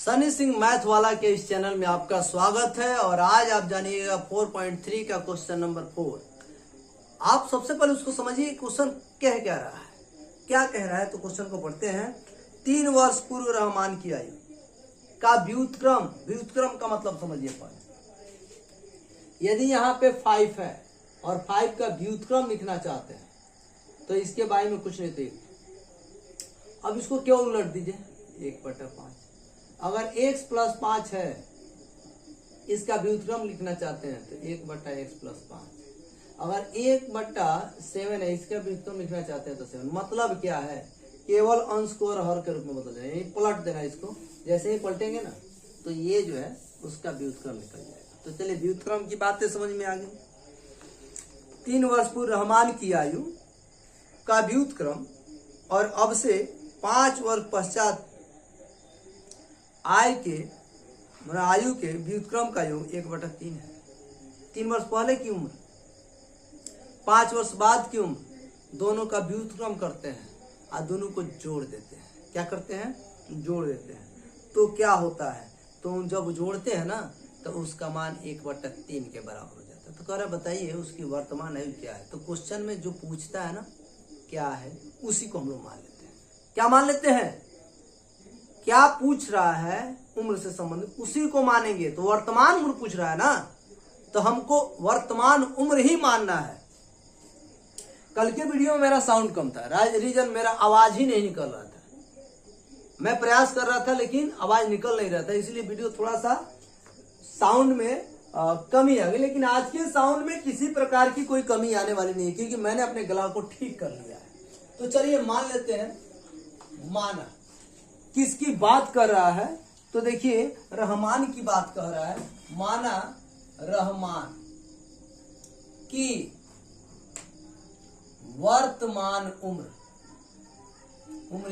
Sunny Singh math वाला के इस चैनल में आपका स्वागत है। और आज आप जानिएगा 4.3 का क्वेश्चन नंबर 4। आप सबसे पहले उसको समझिए क्वेश्चन कह क्या रहा है, क्या कह रहा है। तो क्वेश्चन को पढ़ते हैं। 3 वर्ष पूर्व रहमान की आयु का व्युत्क्रम, व्युत्क्रम का मतलब समझिए पहले। यदि यहाँ पे 5 है और 5 का व्युत्क्रम लिखना चाहते हैं तो इसके बारे में कुछ नहीं तो अब इसको क्यों उलट दीजिए 1/5। अगर x + 5 है, इसका व्युत्क्रम लिखना चाहते हैं तो 1/x + 5। अगर 1/7 है, इसका व्युत्क्रम लिखना चाहते हैं तो 7। मतलब क्या है, केवल अंश को और हर के रूप में बदल जाए, पलट देना इसको। जैसे ही पलटेंगे ना तो ये जो है उसका व्युत्क्रम निकल जाएगा। तो चलिए व्युत्क्रम की बातें समझ में आ गई। 3 वर्ष पूर्व रहमान की आयु का व्युत्क्रम और अब से 5 वर्ष पश्चात आयु के व्युत्क्रम का योग 1/3 है। 3 वर्ष पहले की उम्र, 5 वर्ष बाद की उम्र, दोनों का व्युत्क्रम करते हैं और दोनों को जोड़ देते हैं। क्या करते हैं? जोड़ देते हैं। तो क्या होता है, तो जब जोड़ते हैं ना तो उसका मान 1/3 के बराबर हो जाता है। तो कह रहा बताइए उसकी वर्तमान आयु क्या है। तो क्वेश्चन में जो पूछता है ना क्या है, उसी को हम लोग मान लेते हैं। क्या मान लेते हैं? क्या पूछ रहा है उम्र से संबंधित, उसी को मानेंगे। तो वर्तमान उम्र पूछ रहा है ना, तो हमको वर्तमान उम्र ही मानना है। कल के वीडियो में मेरा साउंड कम था, रीजन मेरा आवाज ही नहीं निकल रहा था। मैं प्रयास कर रहा था लेकिन आवाज निकल नहीं रहा था, इसलिए वीडियो थोड़ा सा साउंड में कमी आ गई। लेकिन आज के साउंड में किसी प्रकार की कोई कमी आने वाली नहीं है, क्योंकि मैंने अपने गला को ठीक कर लिया है। तो चलिए मान लेते हैं। माना किसकी बात कर रहा है, तो देखिए रहमान की बात कर रहा है। माना रहमान की वर्तमान उम्र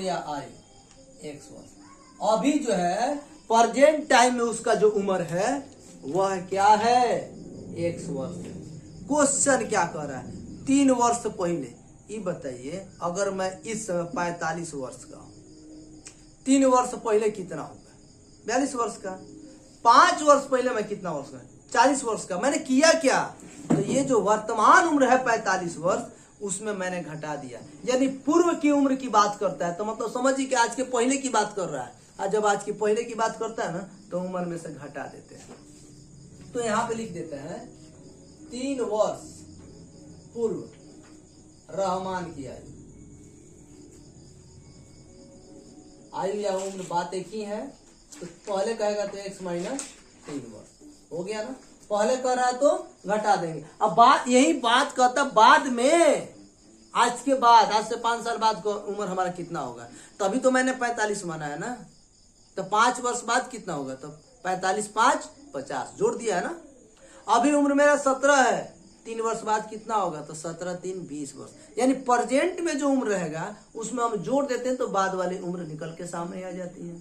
या आयु 1 वर्ष। अभी जो है प्रेजेंट टाइम में उसका जो उम्र है वह क्या है? 1 वर्ष। क्वेश्चन क्या कर रहा है? 3 वर्ष पहले। ये बताइए अगर मैं इस समय 45 वर्ष का हूं, 3 वर्ष पहले कितना होगा? 42 वर्ष का। 5 वर्ष पहले मैं कितना वर्ष का? 40 वर्ष का। मैंने किया क्या? तो ये जो वर्तमान उम्र है 45 वर्ष, उसमें मैंने घटा दिया। यानी पूर्व की उम्र की बात करता है, तो मतलब समझिए कि आज के पहले की बात कर रहा है। और जब आज के पहले की बात करता है ना तो उम्र में से घटा देते हैं। तो यहां पे लिख देते हैं 3 वर्ष पूर्व रहमान की आयु या उम्र बात एक ही है। तो पहले कहेगा तो x - 3 वर्ष हो गया ना। पहले कर रहा है तो घटा देंगे। अब बात यही बात कहता बाद में, आज के बाद, आज से 5 साल बाद को उम्र हमारा कितना होगा। तभी तो मैंने 45 माना है ना। तो 5 वर्ष बाद कितना होगा? तो 45 × 5 = 50 जोड़ दिया है ना। अभी उम्र मेरा 17 है, 3 वर्ष बाद कितना होगा? तो 17 × 3 = 20 वर्ष। यानी प्रेजेंट में जो उम्र रहेगा उसमें हम जोड़ देते हैं तो बाद वाली उम्र निकल के सामने आ जाती है।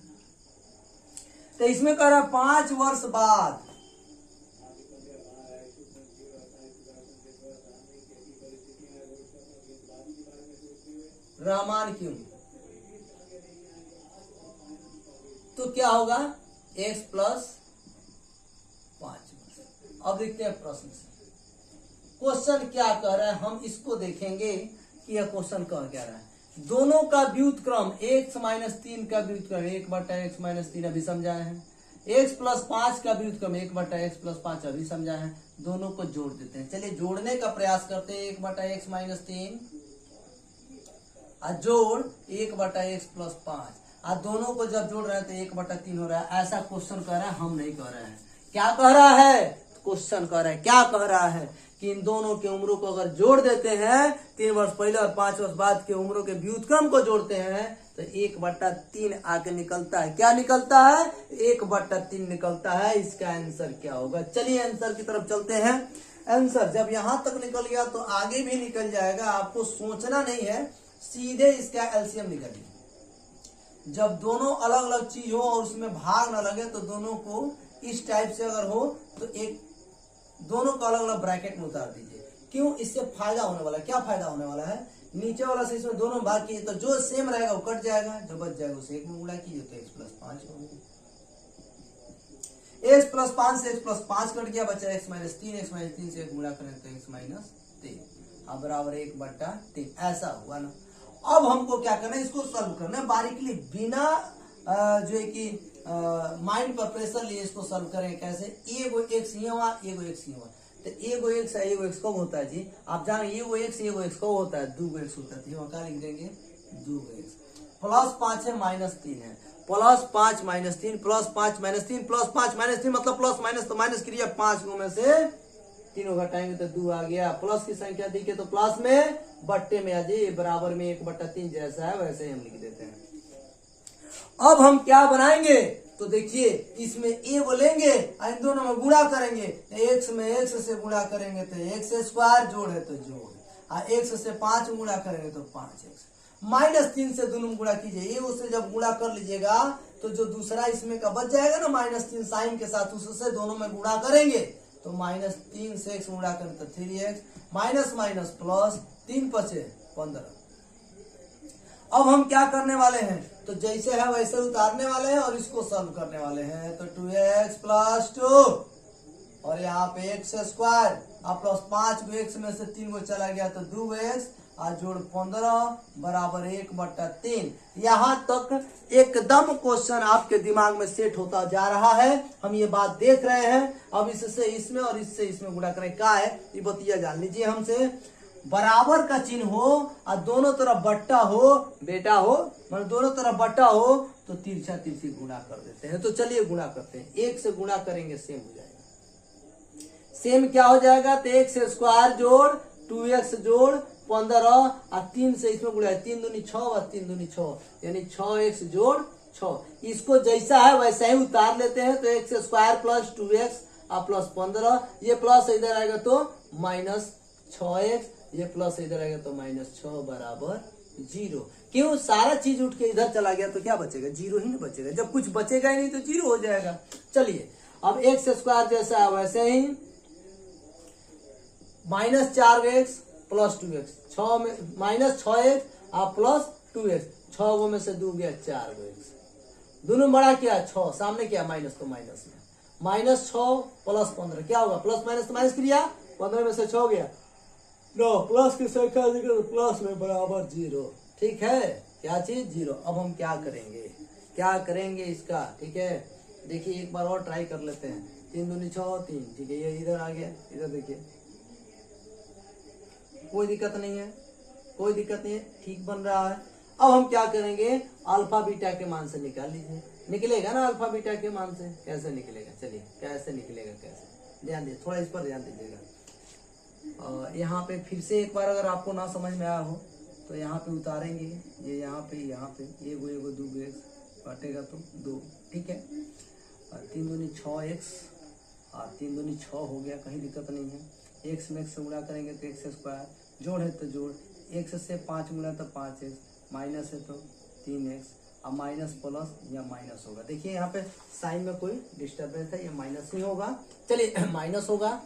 तो इसमें कह रहा 5 वर्ष बाद रहमान की उम्र, तो क्या होगा? x + 5 वर्ष। अब देखते हैं प्रश्न से क्वेश्चन क्या कह रहा है। हम इसको देखेंगे कि यह क्वेश्चन कह क्या रहा है। दोनों का व्युत्क्रम x - 3 का व्युत्क्रम 1/x - 3 अभी समझाए हैं। x + 5 का व्युत्क्रम 1/x + 5 अभी समझाए हैं। दोनों को जोड़ देते हैं। चलिए जोड़ने का प्रयास करते हैं। 1/x - 3 जोड़ 1/x + 5। और दोनों को जब जोड़ रहे हैं तो 1/3 हो रहा है। ऐसा क्वेश्चन कह रहा है, हम नहीं कह रहे हैं। क्या कह रहा है? क्वेश्चन कह रहा है, क्या कह रहा है कि इन दोनों के उम्रों को अगर जोड़ देते हैं, 3 वर्ष पहले और 5 वर्ष बाद के उम्रों के व्युत्क्रम को जोड़ते हैं तो 1/3 आके निकलता है। क्या निकलता है? 1/3 निकलता है। इसका आंसर क्या होगा? चलिए आंसर की तरफ चलते हैं। आंसर जब यहां तक निकल गया तो आगे भी निकल जाएगा। आपको सोचना नहीं है, सीधे इसका एलसीएम निकालिए। जब दोनों अलग अलग चीज हो और उसमें भाग न लगे तो दोनों को इस टाइप से अगर हो तो एक दोनों को अलग अलग ब्रैकेट में उतार दीजिए। क्यों? इससे फायदा होने वाला है। क्या फायदा होने वाला है? नीचे वाला से इसमें दोनों भाग कीजिए तो जो सेम रहेगा वो कट जाएगा, जो बच जाएगा उसे 1 में गुणा कीजिए तो x + 5 हो गया। x प्लस 5 से x प्लस 5 कट गया, बचा x माइनस 3, x माइनस 3 से गुणा करें तो x माइनस 3 अब बराबर 1/3 ऐसा हुआ ना। अब हमको क्या करना है, इसको सॉल्व करना है बारीकली, बिना जो है कि माइंड पर प्रेशर लिए इसको सॉल्व करें। कैसे, एगो x ये हुआ, एगो x ये हुआ, तो एगो x है, एगो x कब होता है जी, आप जान एगो x कब होता है, 2 x होता है। वहां क्या लिख देंगे, 2 x प्लस 5 है माइनस 3 है, plus 5 minus 3 plus 5 minus 3 plus 5 minus 3 मतलब प्लस माइनस, तो माइनस क्रिया 5 में से 3 घटाएंगे तो 2 आ गया। प्लस की संख्या दी के तो प्लस में बट्टे में आ जाए, बराबर में 1/3 जैसा है वैसे ही हम लिख देते हैं। अब हम क्या बनाएंगे, तो देखिए इसमें ए बोलेंगे, इन दोनों में गुणा करेंगे, x में x से गुणा करेंगे तो x स्क्वायर, जोड़ है तो जोड़, और x से 5 गुणा करेंगे तो 5x माइनस 3 से दोनों गुणा कीजिए, ये उससे जब गुणा कर लीजिएगा तो जो दूसरा इसमें का बच जाएगा ना माइनस 3 साइन के साथ, उससे दोनों में गुणा करेंगे तो माइनस 3 से x गुणा करें तो 3x माइनस माइनस प्लस 3 बचे 15। अब हम क्या करने वाले हैं, तो जैसे है वैसे उतारने वाले हैं और इसको सॉल्व करने वाले हैं। तो 2x प्लस 2 और यहाँ पे x स्क्वायर अब प्लस 5 x में से 3 को चला गया तो 2x और जोड़ 15 बराबर 1/3। यहाँ तक एकदम क्वेश्चन आपके दिमाग में सेट होता जा रहा है, हम ये बात देख रहे हैं। अब इससे इसमें और इससे इसमें गुणा करें, क्या है ये बतिया जान लीजिए हमसे। बराबर का चिन्ह हो और दोनों तरफ बट्टा हो, बेटा हो मतलब दोनों तरफ बट्टा हो तो तिरछा तिरछी गुणा कर देते हैं। तो चलिए गुणा करते हैं, 1 से गुणा करेंगे सेम हो जाएगा। सेम क्या हो जाएगा, तो x स्क्वायर जोड़ 2x जोड़ 15 और 3 से इसमें गुणा, 3 दूनी 6 और 3 दूनी 6 यानी 6x जोड़ 6। इसको जैसा है वैसा ही उतार लेते हैं। तो x स्क्वायर प्लस 2x और प्लस 15, ये प्लस इधर आएगा तो माइनस 6x, ये प्लस इधर आएगा तो माइनस 6 बराबर 0। क्यों, सारा चीज उठ के इधर चला गया तो क्या बचेगा, 0 ही ना बचेगा। जब कुछ बचेगा ही नहीं तो 0 हो जाएगा। चलिए अब x स्क्वायर जैसा है वैसे ही माइनस 4x प्लस 2x, 6 में माइनस 6x और प्लस 2x, 6 में से 2 गया 4x, दोनों बड़ा क्या 6, सामने क्या माइनस, तो माइनस में माइनस 6 प्लस 15 क्या होगा, प्लस माइनस तो माइनस क्रिया, 15 में से 6 गया 9, प्लस की संख्या प्लस में बराबर 0। ठीक है, क्या चीज 0। अब हम क्या करेंगे इसका, ठीक है देखिए एक बार और ट्राई कर लेते हैं। 3 दूनी 6 3, ठीक है ये इधर आ गया, इधर देखिए कोई दिक्कत नहीं है, ठीक बन रहा है। अब हम क्या करेंगे, अल्फा बीटा के मान से निकाल लीजिए, निकलेगा ना अल्फा बीटा के मान से, कैसे निकलेगा, चलिए कैसे निकलेगा, कैसे ध्यान दीजिए, थोड़ा इस पर ध्यान दीजिएगा। यहाँ पे फिर से एक बार अगर आपको ना समझ में आया हो तो यहाँ पे उतारेंगे, ये यहाँ पे एगो 2 x काटेगा तो 2, ठीक है। और 3 दूनी 6x और 3 दूनी 6 हो गया, कहीं दिक्कत नहीं है। x में x से गुणा करेंगे तो x स्क्वायर, जोड़ है तो जोड़, x से 5 गुणा तो 5x, माइनस है तो 3x और माइनस प्लस या माइनस होगा। देखिए यहाँ पे साइन में कोई डिस्टर्बेंस है, ये माइनस ही होगा। चलिए माइनस होगा,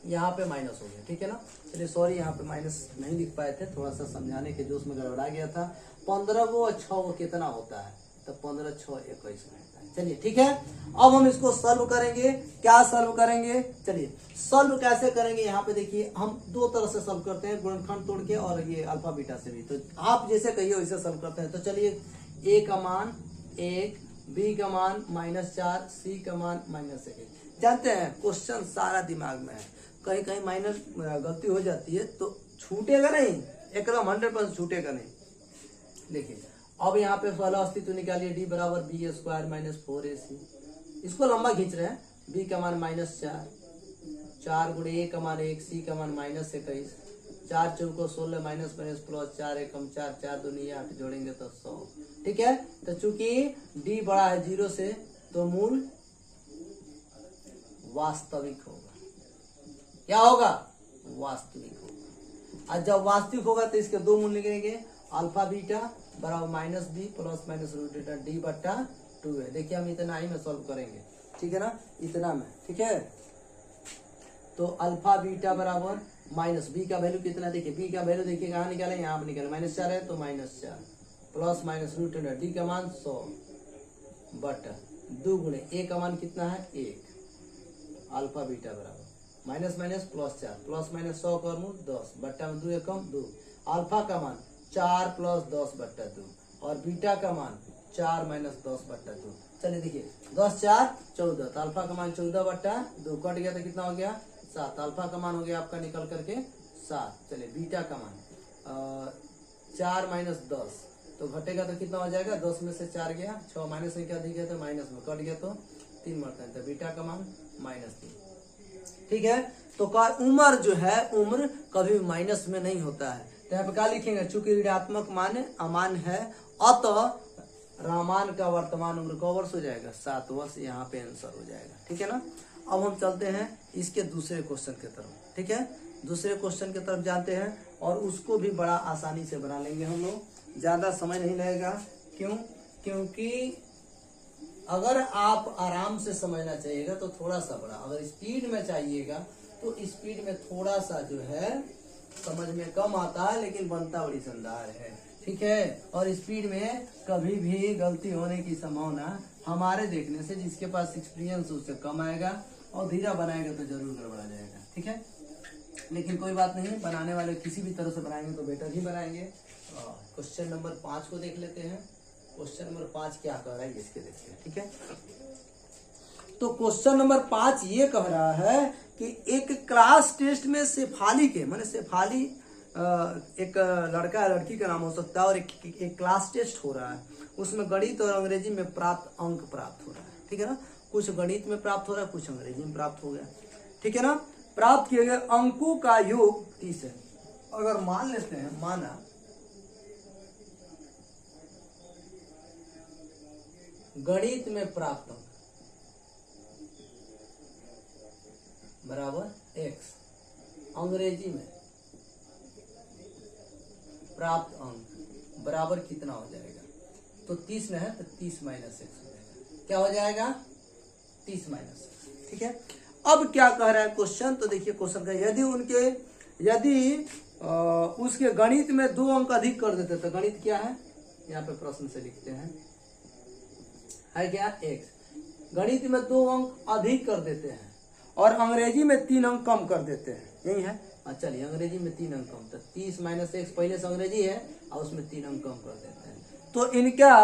यहाँ पे माइनस हो गया, ठीक है ना। चलिए सॉरी यहाँ पे माइनस नहीं लिख पाए थे, थोड़ा सा समझाने के जोश में गड़बड़ा गया था। 15 वो 6 वो कितना होता है, तो 15 6 21 में होता है। चलिए ठीक है, अब हम इसको सॉल्व करेंगे। क्या सॉल्व करेंगे, चलिए सॉल्व कैसे करेंगे। यहाँ पे देखिए हम 2 तरह से सॉल्व करते हैं, गुणनखंड तोड़ के और ये अल्फा बीटा से भी। तो आप जैसे कहिए वैसे सॉल्व करते हैं। तो चलिए a का मान 1, b का मान -4, c का मान -1। जानते हैं क्वेश्चन सारा दिमाग में है, कहीं कहीं माइनर गलती हो जाती है तो छूटेगा नहीं, एकदम 100% छूटेगा नहीं। देखिए अब यहाँ पे पहला अस्तित्व निकालिए, d बराबर b स्क्वायर माइनस 4ac। इसको लंबा खींच रहे हैं, b का मान -4, 4 गुणे a का मान 1, c का मान -21, 4 चौको 16 माइनस माइनस प्लस 4 एकम 4, 4 दूनी 8 जोड़ेंगे तो 100। ठीक है, तो चूंकि d बड़ा है 0 से तो मूल वास्तविक होगा। क्या होगा, वास्तविक होगा। और जब वास्तविक होगा तो इसके 2 मूल निकलेंगे, अल्फा बीटा बराबर -b प्लस माइनस √d/2 है। देखिए हम इतना ही में सॉल्व करेंगे, ठीक है ना, इतना में, ठीक है। तो अल्फा बीटा बराबर माइनस b का वैल्यू कितना, देखिए b का वैल्यू देखिए कहाँ निकाले, यहाँ पे निकाले, -4 है तो -4 प्लस माइनस √d का मान 100 बटा 2 गुणे ए का मान कितना है 1, अल्फा बीटा बराबर minus minus plus 4, plus minus 100 का वर्गमूल 10 बट्टा में 2 एकम 2, अल्फा का मान 4 प्लस 10 बट्टा 2 और बीटा का मान 4 माइनस 10 बट्टा 2। चलिए देखिए 10 4 14, तो अल्फा का मान 14 बट्टा 2 कट गया तो कितना हो गया 7, अल्फा का मान हो गया आपका निकल करके 7। चलिए बीटा का मान 4 माइनस 10 तो घटेगा तो कितना हो जाएगा 10 में से 4 गया 6 माइनस में क्या अधिक है तो माइनस में कट गया तो 3 बढ़ता है तो बीटा का मान -3। ठीक है, तो उम्र जो है उम्र कभी माइनस में नहीं होता है। तो यहाँ पे क्या लिखेंगे, चूंकि ऋणात्मक मान अमान्य है अतः रामान का वर्तमान उम्र का वर्ष हो जाएगा 7 वर्ष, यहाँ पे आंसर हो जाएगा। ठीक है ना। अब हम चलते हैं इसके दूसरे क्वेश्चन की तरफ। ठीक है, दूसरे क्वेश्चन की तरफ जाते हैं और उसको भी बड़ा आसानी से बना लेंगे हम लोग, ज्यादा समय नहीं लगेगा। क्यों? क्योंकि अगर आप आराम से समझना चाहिएगा तो थोड़ा सा बड़ा, अगर स्पीड में चाहिएगा तो स्पीड में थोड़ा सा जो है समझ में कम आता है लेकिन बनता बड़ी शानदार है। ठीक है, और स्पीड में कभी भी गलती होने की संभावना हमारे देखने से, जिसके पास एक्सपीरियंस उससे कम आएगा और धीरा बनाएगा तो जरूर गड़बड़ा जाएगा। ठीक है, लेकिन कोई बात नहीं, बनाने वाले किसी भी तरह से बनाएंगे तो बेटर ही बनाएंगे। क्वेश्चन नंबर 5 को देख लेते हैं। क्वेश्चन नंबर 5 क्या कह रहा है इसके देखिए। ठीक है, तो क्वेश्चन नंबर 5 ये कह रहा है कि एक क्लास टेस्ट में शेफाली के माने शेफाली एक लड़का या लड़की का नाम हो सकता है और एक क्लास टेस्ट हो रहा है, उसमें गणित और अंग्रेजी में प्राप्त अंक प्राप्त हो रहा है। ठीक है ना, कुछ गणित में प्राप्त हो रहा है, कुछ अंग्रेजी में प्राप्त हो गया। ठीक है ना, प्राप्त किए गए अंकों का योग 30 है। अगर मान लेते हैं, माना गणित में प्राप्त अंक बराबर x, अंग्रेजी में प्राप्त अंक बराबर कितना हो जाएगा, तो 30 न है तो 30 माइनस x हो जाएगा। क्या हो जाएगा 30 माइनस x। ठीक है, अब क्या कह रहा है क्वेश्चन, तो देखिए क्वेश्चन का यदि उसके गणित में 2 अंक अधिक कर देते तो गणित क्या है, यहाँ पे प्रश्न से लिखते हैं, है क्या x, गणित में 2 अंक अधिक कर देते हैं और अंग्रेजी में 3 अंक कम कर देते हैं, यही है। चलिए अंग्रेजी में 3 अंक कम, तो 30 माइनस x पहले से अंग्रेजी है और उसमें 3 अंक कम कर देते हैं, तो इनका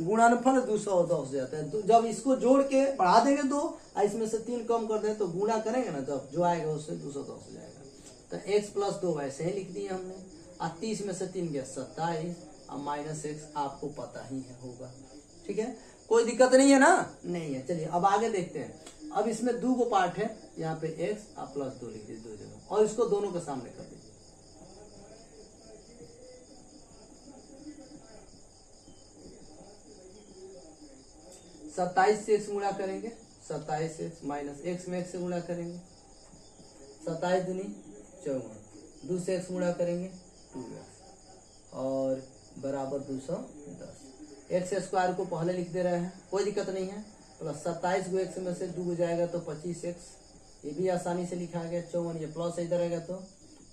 गुणनफल 210 हो जाता है। तो जब इसको जोड़ के बढ़ा देंगे 2 और इसमें से 3 कम कर दें तो गुणा करेंगे ना, जब जो आएगा उससे 210 हो जाएगा। तो x + 2 वैसे ही लिख दिया हमने, और 30 में से 3 गया 27 और माइनस x आपको पता ही है होगा। ठीक है, कोई दिक्कत नहीं है ना, नहीं है। चलिए अब आगे देखते हैं। अब इसमें 2 को पार्ट है, यहाँ पे x और +2 लिख दीजिए 2 जगह और इसको दोनों के सामने कर दीजिए। सत्ताईस से x गुणा करेंगे, 27x माइनस x में x से गुणा करेंगे, 27 दूनी 54, 2 से x गुणा करेंगे 2x और बराबर 210। एक्स स्क्वायर को पहले लिख दे रहे हैं, कोई दिक्कत नहीं है, प्लस 27 को x में से 2 हो जाएगा तो 25x, ये भी आसानी से लिखा गया। 54 ये प्लस इधर आएगा तो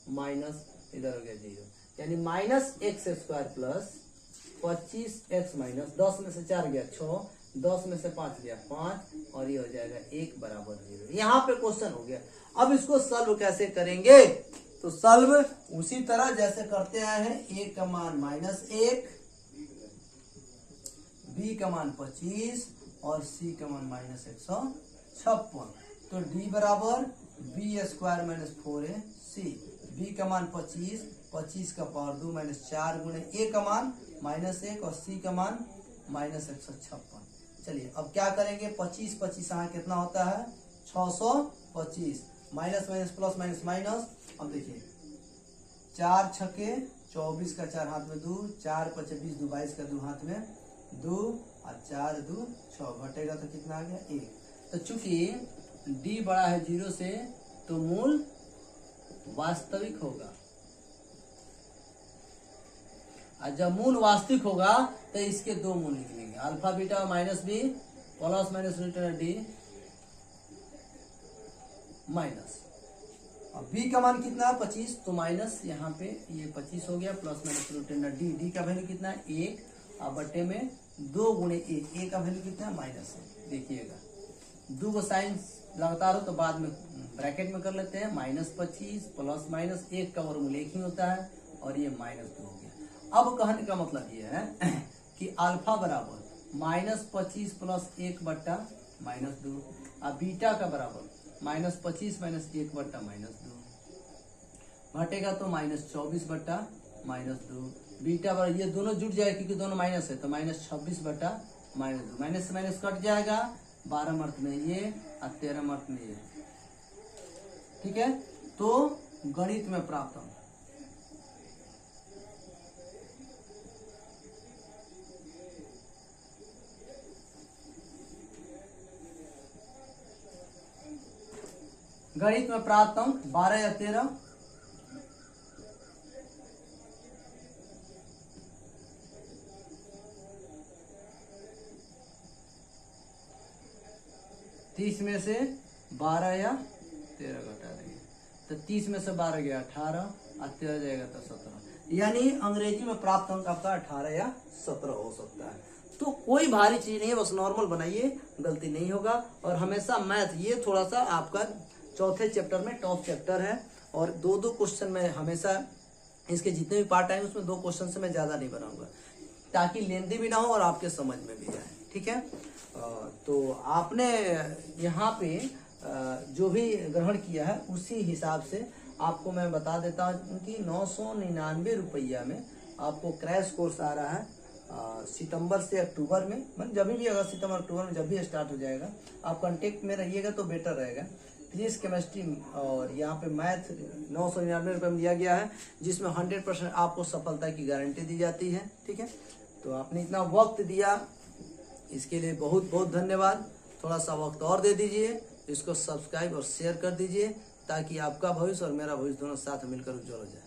माइनस इधर हो गया 0, यानी minus x square plus 25x minus 10 में से 4 गया 6, 10 में से 5 गया 5 और ये हो जाएगा 1 बराबर 0। यहाँ पे क्वेश्चन हो गया। अब इसको सॉल्व कैसे करेंगे, तो सॉल्व उसी तरह जैसे करते आए हैं, a का मान -1, b का मान 25 और c का मान -156, तो d बराबर b square minus 4ac, b का मान 25, 25 का पावर 2 माइनस 4 गुणे a का मान -1 और c का मान -156। चलिए अब क्या करेंगे, 25 25 यहाँ कितना होता है 625, minus minus plus minus minus. अब देखिए 4 छके 24 का 4 हाथ में 2, 4 × 5 = 20, 22 का 2 हाथ में 2 और 4 2 6, घटेगा तो कितना आ गया 1। तो चूंकि d बड़ा है 0 से तो मूल वास्तविक होगा, और जब मूल वास्तविक होगा तो इसके 2 मूल निकलेंगे, alpha beta minus b plus minus root d minus, अब b का मान कितना है 25, तो माइनस यहाँ पे ये 25 हो गया, plus minus root d, d का वैल्यू कितना है 1 और बट्टे में 2 गुणे a का वैल्यू कितना है -1। देखिएगा, 2 को साइन लगातार हो तो बाद में ब्रैकेट में कर लेते हैं, -25 प्लस माइनस 1 का वर्गमूल 1 ही होता है और ये -2 हो गया। अब कहने का मतलब ये है कि अल्फा बराबर -25 प्लस 1 बट्टा -2, और बीटा का बराबर -25 माइनस 1 बट्टा -2, घटेगा तो -24 बट्टा -2, बीटा बराबर, ये दोनों जुट जाएगा क्योंकि दोनों माइनस है तो -26 बट्टा -2, माइनस से माइनस कट जाएगा, 12 मर्त में ये और 13 मर्त में ये, ठीक है। तो गणित में प्राप्त अंक, गणित में प्राप्त अंक 12 या 13, तीस में से 12 या 13 घटा देंगे तो 30 में से 12 गया 18 और 13 जाएगा तो 17, यानी अंग्रेजी में प्राप्त अंक आपका 18 या 17 हो सकता है। तो कोई भारी चीज नहीं है, बस नॉर्मल बनाइए, गलती नहीं होगा। और हमेशा मैथ ये थोड़ा सा आपका चौथे चैप्टर में टॉप चैप्टर है और 2-2 क्वेश्चन में हमेशा इसके जितने भी पार्ट आए उसमें 2 क्वेश्चन से मैं ज्यादा नहीं बनाऊंगा ताकि लेंदी भी ना हो और आपके समझ में भी आए, ठीक है। तो आपने यहाँ पे जो भी ग्रहण किया है उसी हिसाब से आपको मैं बता देता हूँ कि 999 रुपया में आपको क्रैश कोर्स आ रहा है सितंबर से अक्टूबर में, मतलब जब भी अगर सितंबर अक्टूबर में जब भी स्टार्ट हो जाएगा आप कांटेक्ट में रहिएगा तो बेटर रहेगा। फिजिक्स केमिस्ट्री और यहाँ पे मैथ 999 रुपये में दिया गया है जिसमें 100% आपको सफलता की गारंटी दी जाती है, ठीक है। तो आपने इतना वक्त दिया इसके लिए बहुत बहुत धन्यवाद। थोड़ा सा वक्त और दे दीजिए, इसको सब्सक्राइब और शेयर कर दीजिए ताकि आपका भविष्य और मेरा भविष्य दोनों साथ मिलकर उज्जवल हो जाए।